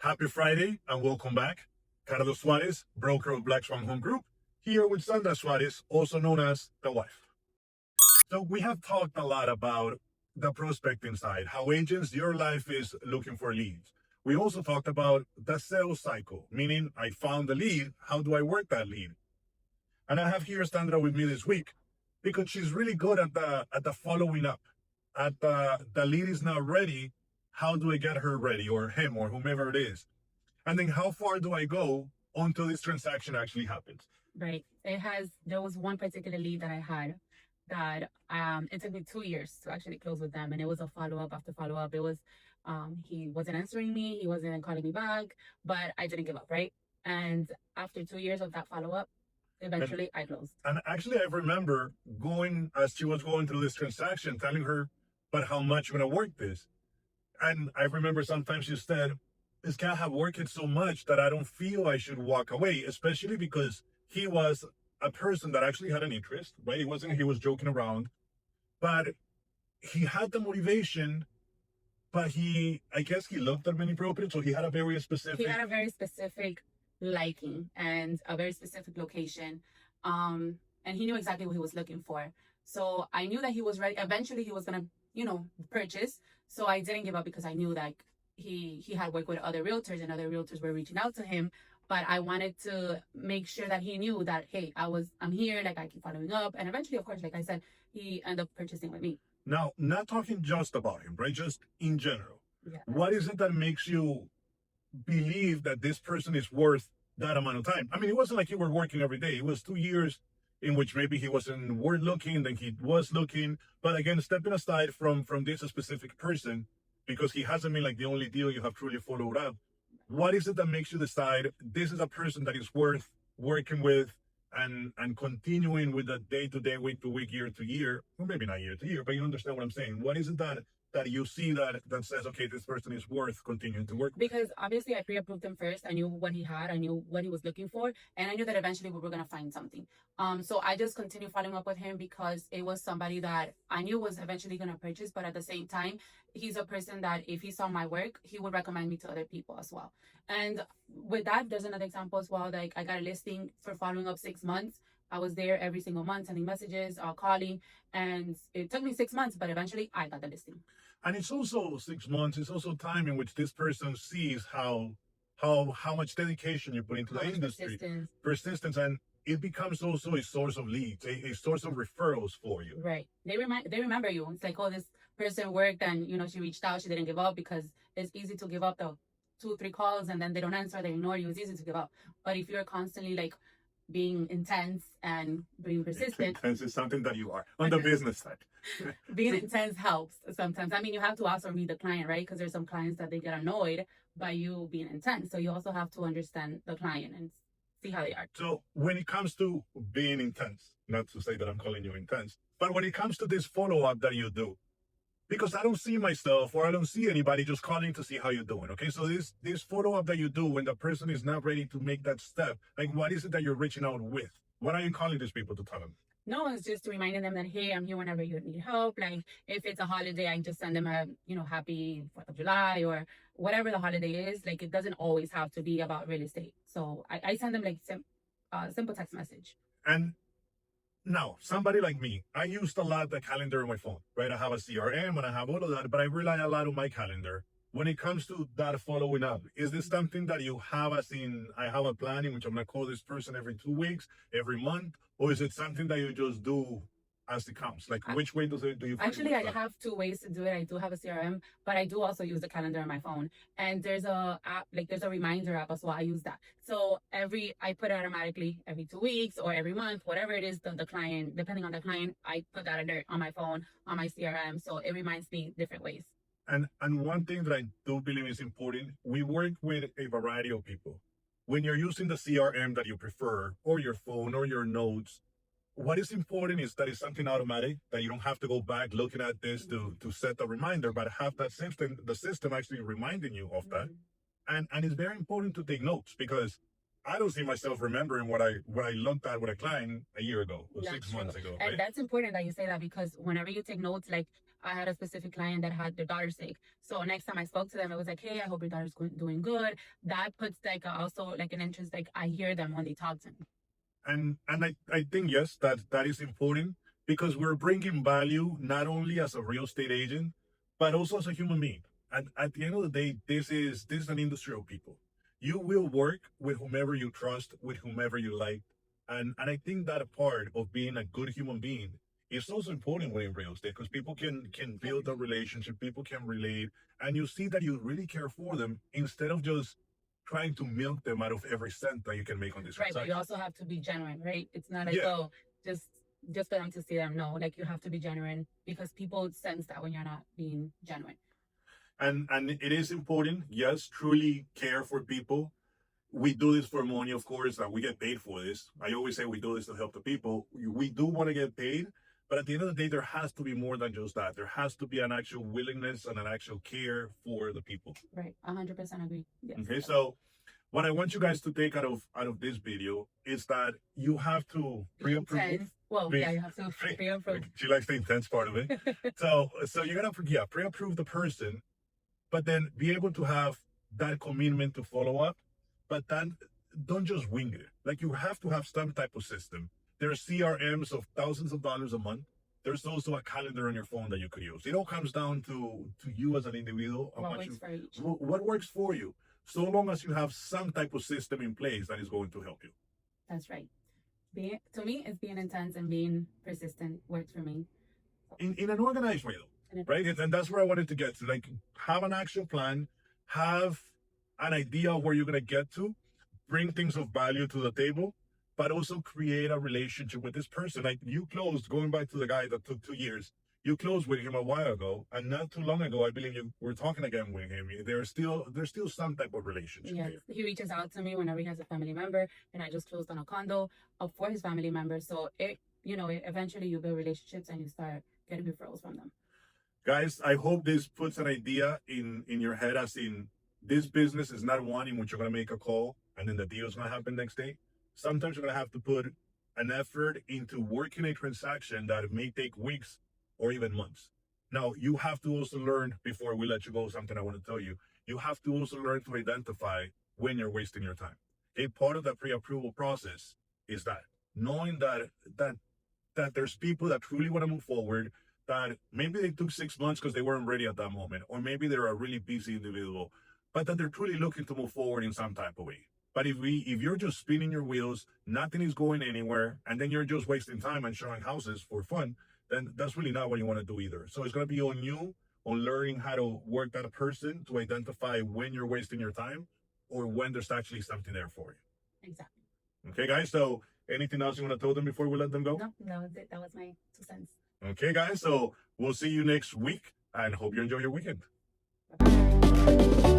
Happy Friday and welcome back. Carlos Suarez, broker of Black Swan Home Group, here with Sandra Suarez, also known as the wife. So we have talked a lot about the prospecting side, how agents, your life is looking for leads. We also talked about the sales cycle, meaning I found the lead, how do I work that lead? And I have here Sandra with me this week because she's really good at the following up. At the lead is not ready, how do I get her ready, or him, or whomever it is? And then how far do I go until this transaction actually happens? Right. There was one particular lead that I had that it took me 2 years to actually close with them. And it was a follow-up after follow-up. It was he wasn't answering me, he wasn't calling me back, but I didn't give up, right? And after 2 years of that follow-up, eventually I closed. And actually I remember as she was going through this transaction, telling her, but how much you're gonna work this? And I remember sometimes she said, this guy have worked so much that I don't feel I should walk away, especially because he was a person that actually had an interest, right? He was joking around, but he had the motivation, but I guess he looked at many properties, so he had a very specific liking and a very specific location. And he knew exactly what he was looking for. So I knew that he was ready. Eventually he was gonna, purchase. So I didn't give up because I knew that he had worked with other realtors and other realtors were reaching out to him. But I wanted to make sure that he knew that, hey, I'm here, like I keep following up. And eventually, of course, like I said, he ended up purchasing with me. Now, not talking just about him, right? Just in general. Yeah. What is it that makes you believe that this person is worth that amount of time? I mean, it wasn't like you were working every day. It was 2 years in which maybe he wasn't looking, then he was looking. But again, stepping aside from this specific person, because he hasn't been like the only deal you have truly followed up, what is it that makes you decide this is a person that is worth working with and continuing with the day-to-day, week-to-week, year-to-year, or maybe not year-to-year, but you understand what I'm saying? What is it that you see that says, okay, this person is worth continuing to work with? Because obviously I pre-approved him first. I knew what he had, I knew what he was looking for, and I knew that eventually we were going to find something. So I just continued following up with him because it was somebody that I knew was eventually going to purchase, but at the same time, he's a person that if he saw my work, he would recommend me to other people as well. And with that, there's another example as well. Like I got a listing for following up 6 months. I was there every single month, sending messages, calling, and it took me 6 months, but eventually I got the listing. And it's also 6 months. It's also time in which this person sees how much dedication you put into the industry, persistence, and it becomes also a source of leads, a source of referrals for you. Right. They remember you. It's like, oh, this person worked and she reached out, she didn't give up, because it's easy to give up the 2-3 calls and then they don't answer, they ignore you. It's easy to give up. But if you're constantly like being intense and being persistent. Intense is something that you are on the business side. Being intense helps sometimes. I mean, you have to also read the client, right? Because there's some clients that they get annoyed by you being intense. So you also have to understand the client and see how they are. So when it comes to being intense, not to say that I'm calling you intense, but when it comes to this follow-up that you do, because I don't see myself or I don't see anybody just calling to see how you're doing. Okay, so this follow-up that you do when the person is not ready to make that step, like what is it that you're reaching out with? What are you calling these people to tell them? No, it's just reminding them that, hey, I'm here whenever you need help. Like if it's a holiday, I just send them a, happy 4th of July or whatever the holiday is. Like it doesn't always have to be about real estate. So I send them like simple text message. And now, somebody like me, I used a lot the calendar on my phone, right? I have a CRM and I have all of that, but I rely a lot on my calendar. When it comes to that following up, is this something that you have as in, I have a plan in which I'm going to call this person every 2 weeks, every month? Or is it something that you just do as it comes? Like which way do you actually, I have 2 ways to do it. I do have a CRM, but I do also use the calendar on my phone. And there's a app, like there's a reminder app as well. I use that. So I put it automatically every 2 weeks or every month, whatever it is, the client, depending on the client, I put that alert on my phone, on my CRM. So it reminds me different ways. And one thing that I do believe is important, we work with a variety of people. When you're using the CRM that you prefer, or your phone, or your notes, what is important is that it's something automatic, that you don't have to go back looking at this to set a reminder, but have that system, the system actually reminding you of that. And it's very important to take notes, because I don't see myself remembering what I looked at with a client a year ago or 6 months ago. And right? that's important that you say that, because whenever you take notes, like I had a specific client that had their daughter sick. So next time I spoke to them, it was like, hey, I hope your daughter's doing good. That puts like also like an interest, like I hear them when they talk to me. And I think, yes, that is important because we're bringing value not only as a real estate agent, but also as a human being. And at the end of the day, this is an industry of people. You will work with whomever you trust, with whomever you like. And I think that a part of being a good human being is also important within real estate because people can build a relationship, people can relate, and you see that you really care for them instead of just trying to milk them out of every cent that you can make on this Right, but transaction. you also have to be genuine, right? It's not like, Yeah. oh, just for them to see them. No, like you have to be genuine because people sense that when you're not being genuine. And it is important, yes, truly care for people. We do this for money, of course, and we get paid for this. I always say we do this to help the people. We do want to get paid, but at the end of the day, there has to be more than just that. There has to be an actual willingness and an actual care for the people. Right, 100% agree. Yes. Okay, so what I want you guys to take out of this video is that you have to pre-approve. Intense. Well, Pre- yeah, you have to pre-approve. She likes the intense part of it. So you're gonna pre-approve the person, but then be able to have that commitment to follow up. But then don't just wing it. Like you have to have some type of system. There are CRMs of thousands of dollars a month. There's also a calendar on your phone that you could use. It all comes down to you as an individual. What works for each. What works for you. So long as you have some type of system in place that is going to help you. That's right. To me, it's being intense and being persistent works for me. In an organized way, though, right? And that's where I wanted to get to. Like, have an action plan, have an idea of where you're going to get to, bring things of value to the table, but also create a relationship with this person. Like, you closed, going back to the guy that took 2 years, you closed with him a while ago, and not too long ago, I believe you were talking again with him. There's still some type of relationship. Yes, there. he reaches out to me whenever he has a family member, and I just closed on a condo for his family member. So eventually you build relationships and you start getting referrals from them. Guys, I hope this puts an idea in your head, as in this business is not one in which you're going to make a call and then the deal is going to happen next day. Sometimes you're going to have to put an effort into working a transaction that may take weeks or even months. Now, you have to also learn, before we let you go, something I want to tell you. You have to also learn to identify when you're wasting your time. A part of the pre-approval process is that knowing that there's people that truly want to move forward, that maybe they took 6 months because they weren't ready at that moment, or maybe they're a really busy individual, but that they're truly looking to move forward in some type of way. But if you're just spinning your wheels, nothing is going anywhere, and then you're just wasting time and showing houses for fun, then that's really not what you want to do either. So it's going to be on you, on learning how to work that person to identify when you're wasting your time or when there's actually something there for you. Exactly. Okay, guys, so anything else you want to tell them before we let them go? No, that was it. That was my 2 cents. Okay, guys, so we'll see you next week and hope you enjoy your weekend. Bye-bye.